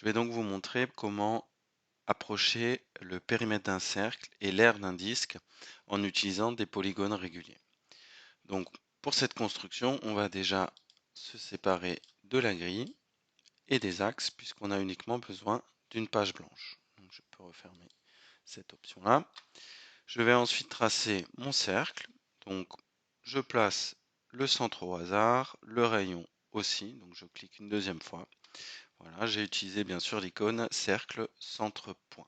Je vais donc vous montrer comment approcher le périmètre d'un cercle et l'aire d'un disque en utilisant des polygones réguliers. Donc pour cette construction, on va déjà se séparer de la grille et des axes puisqu'on a uniquement besoin d'une page blanche. Donc je peux refermer cette option-là. Je vais ensuite tracer mon cercle. Donc je place le centre au hasard, le rayon aussi. Donc je clique une deuxième fois. Voilà, j'ai utilisé bien sûr l'icône cercle centre point.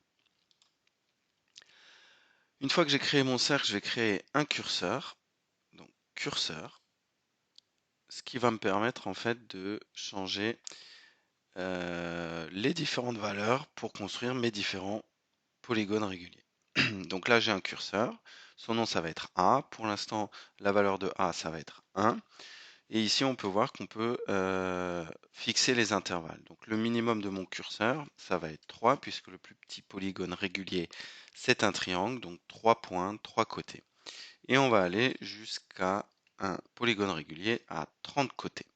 Une fois que j'ai créé mon cercle, je vais créer un curseur. Donc curseur, ce qui va me permettre en fait de changer les différentes valeurs pour construire mes différents polygones réguliers. Donc là j'ai un curseur, son nom ça va être A. Pour l'instant la valeur de A ça va être 1. Et ici, on peut voir qu'on peut fixer les intervalles. Donc le minimum de mon curseur, ça va être 3, puisque le plus petit polygone régulier, c'est un triangle, donc 3 points, 3 côtés. Et on va aller jusqu'à un polygone régulier à 30 côtés.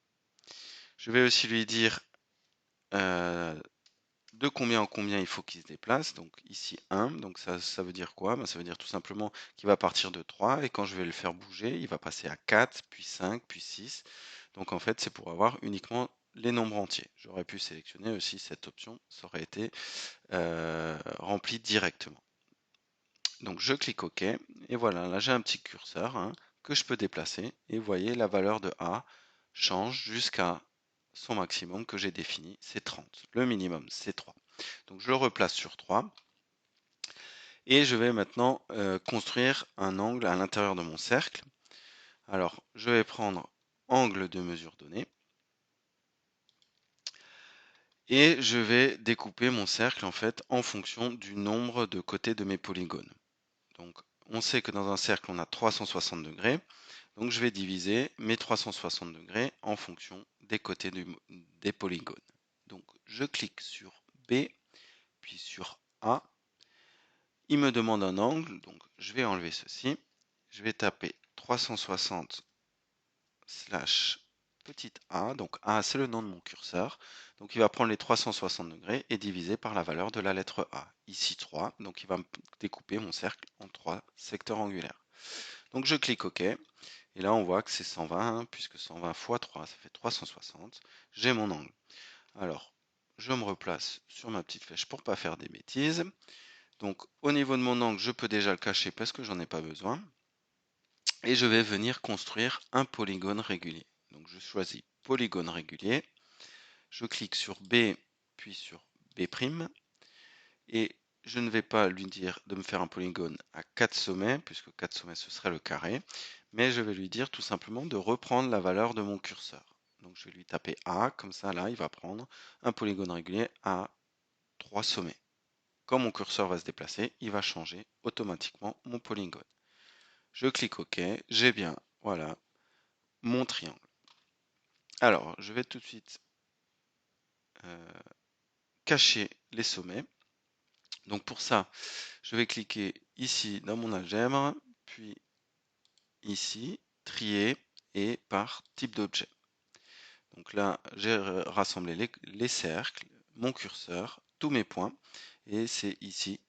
Je vais aussi lui dire de combien en combien il faut qu'il se déplace. Donc ici 1, donc ça veut dire quoi? Ça veut dire tout simplement qu'il va partir de 3 et quand je vais le faire bouger, il va passer à 4, puis 5, puis 6. Donc en fait, c'est pour avoir uniquement les nombres entiers. J'aurais pu sélectionner aussi cette option, ça aurait été rempli directement. Donc je clique OK et voilà, là j'ai un petit curseur que je peux déplacer et vous voyez la valeur de A change jusqu'à son maximum que j'ai défini, c'est 30. Le minimum, c'est 3. Donc je le replace sur 3 et je vais maintenant construire un angle à l'intérieur de mon cercle. Alors je vais prendre angle de mesure donné et je vais découper mon cercle en fait en fonction du nombre de côtés de mes polygones. Donc on sait que dans un cercle on a 360 degrés, donc je vais diviser mes 360 degrés en fonction des côtés des polygones. Donc je clique sur B, puis sur A. Il me demande un angle, donc je vais enlever ceci. Je vais taper 360 slash petit a, donc A c'est le nom de mon curseur. Donc il va prendre les 360 degrés et diviser par la valeur de la lettre A. Ici 3, donc il va me découper mon cercle en 3 secteurs angulaires. Donc je clique OK, et là on voit que c'est 120, puisque 120 fois 3, ça fait 360. J'ai mon angle. Alors, je me replace sur ma petite flèche pour ne pas faire des bêtises. Donc au niveau de mon angle, je peux déjà le cacher parce que j'en ai pas besoin. Et je vais venir construire un polygone régulier. Donc je choisis polygone régulier. Je clique sur B, puis sur B'. Et je ne vais pas lui dire de me faire un polygone à 4 sommets, puisque 4 sommets ce serait le carré. Mais je vais lui dire tout simplement de reprendre la valeur de mon curseur. Donc je vais lui taper A, comme ça là il va prendre un polygone régulier à 3 sommets. Quand mon curseur va se déplacer, il va changer automatiquement mon polygone. Je clique OK, j'ai bien, voilà, mon triangle. Alors, je vais tout de suite cacher les sommets. Donc pour ça, je vais cliquer ici dans mon algèbre, puis ici, trier et par type d'objet. Donc là, j'ai rassemblé les cercles, mon curseur, tous mes points, et c'est ici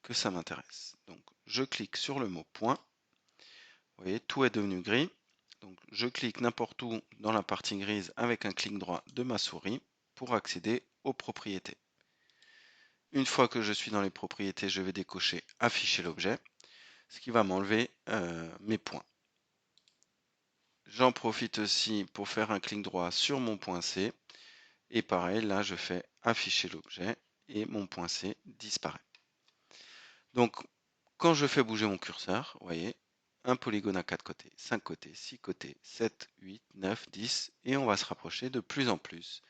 que ça m'intéresse. Donc je clique sur le mot point. Vous voyez, tout est devenu gris. Donc je clique n'importe où dans la partie grise avec un clic droit de ma souris pour accéder aux propriétés. Une fois que je suis dans les propriétés, je vais décocher afficher l'objet, ce qui va m'enlever mes points. J'en profite aussi pour faire un clic droit sur mon point C. Et pareil, là je fais afficher l'objet et mon point C disparaît. Donc quand je fais bouger mon curseur, vous voyez, un polygone à 4 côtés, 5 côtés, 6 côtés, 7, 8, 9, 10, et on va se rapprocher de plus en plus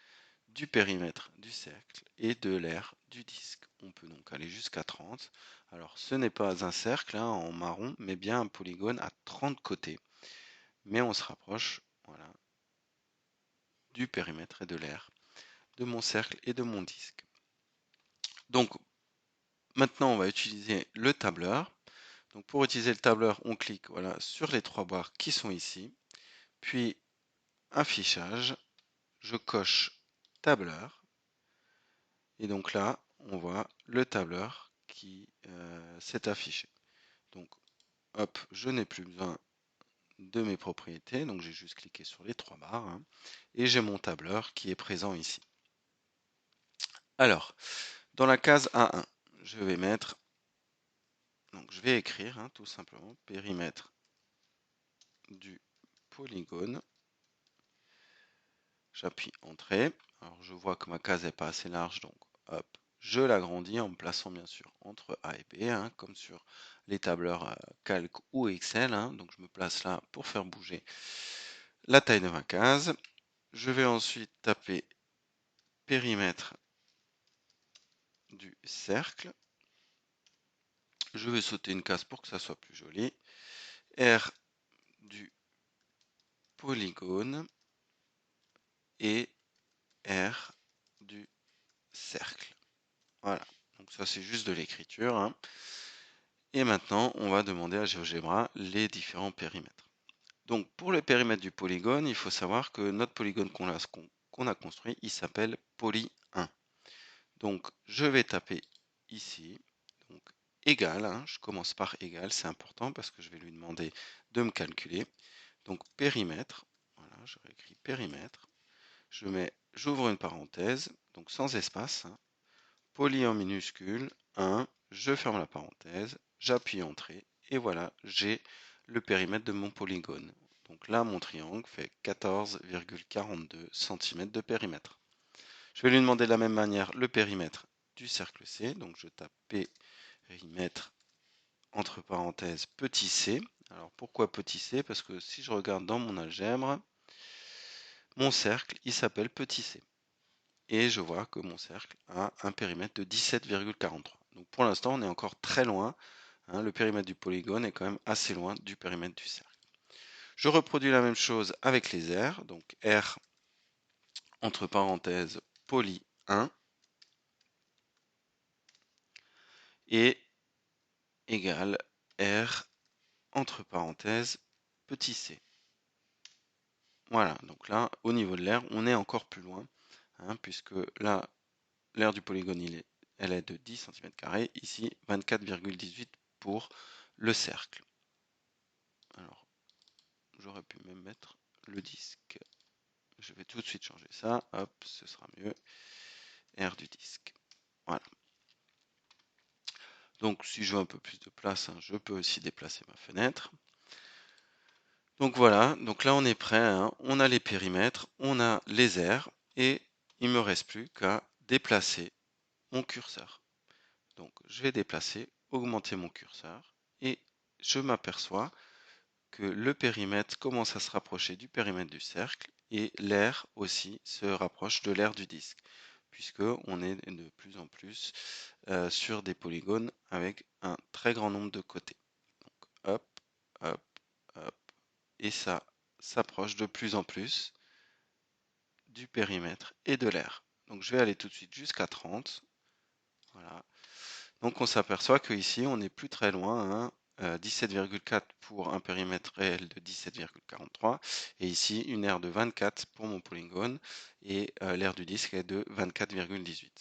du périmètre du cercle et de l'aire du disque. On peut donc aller jusqu'à 30. Alors ce n'est pas un cercle en marron, mais bien un polygone à 30 côtés. Mais on se rapproche, voilà, du périmètre et de l'aire de mon cercle et de mon disque. Donc maintenant on va utiliser le tableur. Donc pour utiliser le tableur, on clique voilà, sur les 3 barres qui sont ici, puis affichage, je coche tableur, Et donc là, on voit le tableur qui s'est affiché. Donc, hop, je n'ai plus besoin de mes propriétés, donc j'ai juste cliqué sur les trois barres, hein, et j'ai mon tableur qui est présent ici. Alors, dans la case A1, je vais mettre, donc je vais écrire hein, tout simplement périmètre du polygone. J'appuie Entrée. Alors je vois que ma case n'est pas assez large, donc hop, je l'agrandis en me plaçant bien sûr entre A et B, hein, comme sur les tableurs Calc ou Excel. Hein, donc je me place là pour faire bouger la taille de ma case. Je vais ensuite taper périmètre du cercle. Je vais sauter une case pour que ça soit plus joli. R du polygone et R du cercle. Voilà, donc ça c'est juste de l'écriture. Hein. Et maintenant, on va demander à GeoGebra les différents périmètres. Donc pour le périmètre du polygone, il faut savoir que notre polygone qu'on a construit, il s'appelle poly 1. Donc je vais taper ici, donc égal, hein, je commence par égal, c'est important parce que je vais lui demander de me calculer. Donc périmètre, voilà, je réécris périmètre, j'ouvre une parenthèse, donc sans espace, hein, poly en minuscule, 1, je ferme la parenthèse, j'appuie Entrée, et voilà, j'ai le périmètre de mon polygone. Donc là, mon triangle fait 14,42 cm de périmètre. Je vais lui demander de la même manière le périmètre du cercle C, donc je tape périmètre entre parenthèses petit c. Alors pourquoi petit c? Parce que si je regarde dans mon algèbre, mon cercle, il s'appelle petit c. Et je vois que mon cercle a un périmètre de 17,43. Donc pour l'instant, on est encore très loin. Hein, le périmètre du polygone est quand même assez loin du périmètre du cercle. Je reproduis la même chose avec les R. Donc R entre parenthèses poly 1 et égale R entre parenthèses petit c. Voilà, donc là, au niveau de l'air, on est encore plus loin, hein, puisque là, l'aire du polygone, elle est de 10 cm², ici 24,18 pour le cercle. Alors, j'aurais pu même mettre le disque. Je vais tout de suite changer ça, hop, ce sera mieux. R du disque. Voilà. Donc, si je veux un peu plus de place, hein, je peux aussi déplacer ma fenêtre. Donc voilà, donc là on est prêt, hein. On a les périmètres, on a les aires, et il me reste plus qu'à déplacer mon curseur. Donc je vais déplacer, augmenter mon curseur, et je m'aperçois que le périmètre commence à se rapprocher du périmètre du cercle, et l'aire aussi se rapproche de l'aire du disque, puisque on est de plus en plus sur des polygones avec un très grand nombre de côtés. Donc hop, hop, hop, et ça s'approche de plus en plus du périmètre et de l'aire. Donc je vais aller tout de suite jusqu'à 30. Voilà. Donc on s'aperçoit qu'ici on n'est plus très loin, hein, 17,4 pour un périmètre réel de 17,43 et ici une aire de 24 pour mon polygone et l'aire du disque est de 24,18.